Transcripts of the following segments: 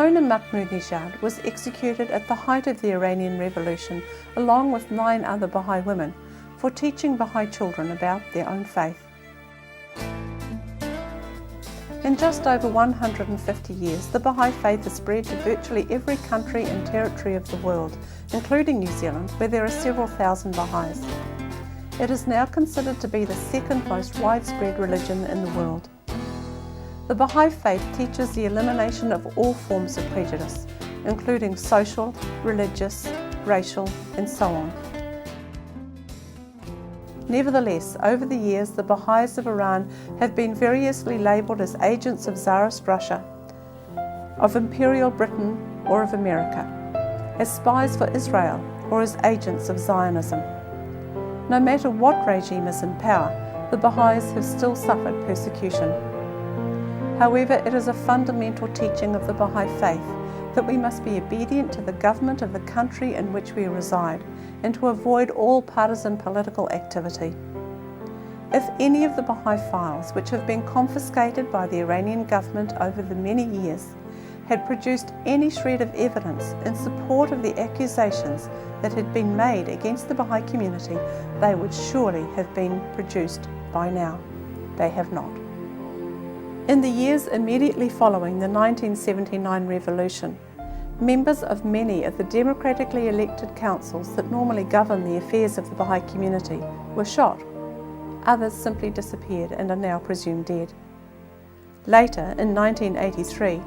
Mona Mahmoudnejad was executed at the height of the Iranian Revolution along with 9 other Baha'i women for teaching Baha'i children about their own faith. In just over 150 years, the Baha'i faith has spread to virtually every country and territory of the world, including New Zealand, where there are several thousand Baha'is. It is now considered to be the second most widespread religion in the world. The Baha'i faith teaches the elimination of all forms of prejudice, including social, religious, racial, and so on. Nevertheless, over the years, the Baha'is of Iran have been variously labelled as agents of Tsarist Russia, of Imperial Britain, or of America, as spies for Israel, or as agents of Zionism. No matter what regime is in power, the Baha'is have still suffered persecution. However, it is a fundamental teaching of the Baha'i faith that we must be obedient to the government of the country in which we reside and to avoid all partisan political activity. If any of the Baha'i files, which have been confiscated by the Iranian government over the many years, had produced any shred of evidence in support of the accusations that had been made against the Baha'i community, they would surely have been produced by now. They have not. In the years immediately following the 1979 revolution, members of many of the democratically elected councils that normally govern the affairs of the Baha'i community were shot. Others simply disappeared and are now presumed dead. Later, in 1983,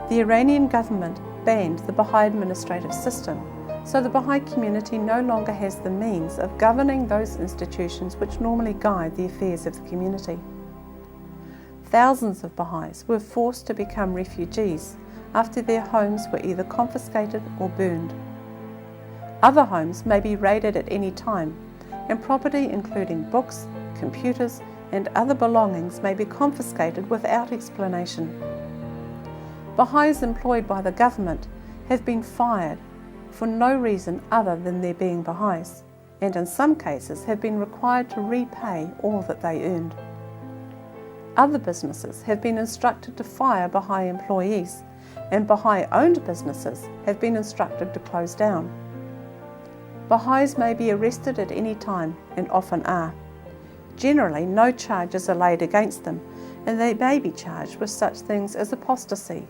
the Iranian government banned the Baha'i administrative system, so the Baha'i community no longer has the means of governing those institutions which normally guide the affairs of the community. Thousands of Baha'is were forced to become refugees after their homes were either confiscated or burned. Other homes may be raided at any time, and property including books, computers, and other belongings may be confiscated without explanation. Baha'is employed by the government have been fired for no reason other than their being Baha'is, and in some cases have been required to repay all that they earned. Other businesses have been instructed to fire Baha'i employees, and Baha'i-owned businesses have been instructed to close down. Baha'is may be arrested at any time, and often are. Generally, no charges are laid against them, and they may be charged with such things as apostasy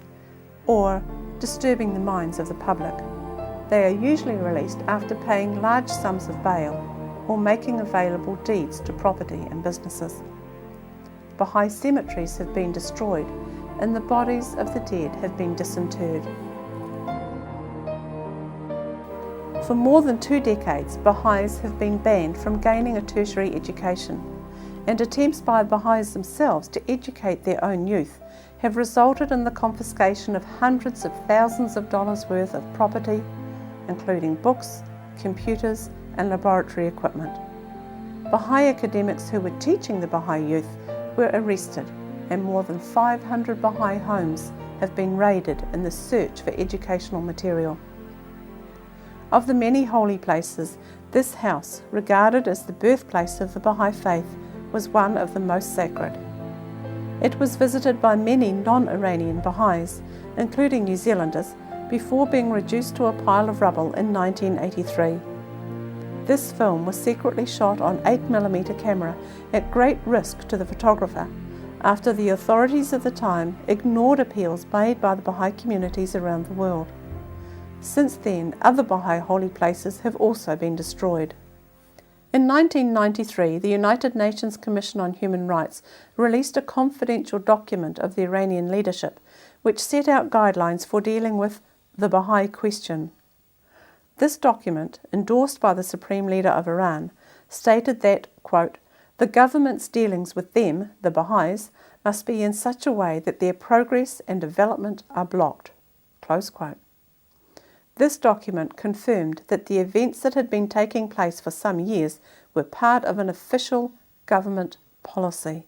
or disturbing the minds of the public. They are usually released after paying large sums of bail or making available deeds to property and businesses. Baha'i cemeteries have been destroyed, and the bodies of the dead have been disinterred. For more than 2 decades, Baha'is have been banned from gaining a tertiary education, and attempts by Baha'is themselves to educate their own youth have resulted in the confiscation of hundreds of thousands of dollars worth of property, including books, computers, and laboratory equipment. Baha'i academics who were teaching the Baha'i youth were arrested, and more than 500 Baha'i homes have been raided in the search for educational material. Of the many holy places, this house, regarded as the birthplace of the Baha'i faith, was one of the most sacred. It was visited by many non-Iranian Baha'is, including New Zealanders, before being reduced to a pile of rubble in 1983. This film was secretly shot on 8mm camera at great risk to the photographer, after the authorities of the time ignored appeals made by the Baha'i communities around the world. Since then, other Baha'i holy places have also been destroyed. In 1993, the United Nations Commission on Human Rights released a confidential document of the Iranian leadership, which set out guidelines for dealing with the Baha'i question. This document, endorsed by the Supreme Leader of Iran, stated that, quote, "The government's dealings with them, the Baha'is, must be in such a way that their progress and development are blocked." Close quote. This document confirmed that the events that had been taking place for some years were part of an official government policy.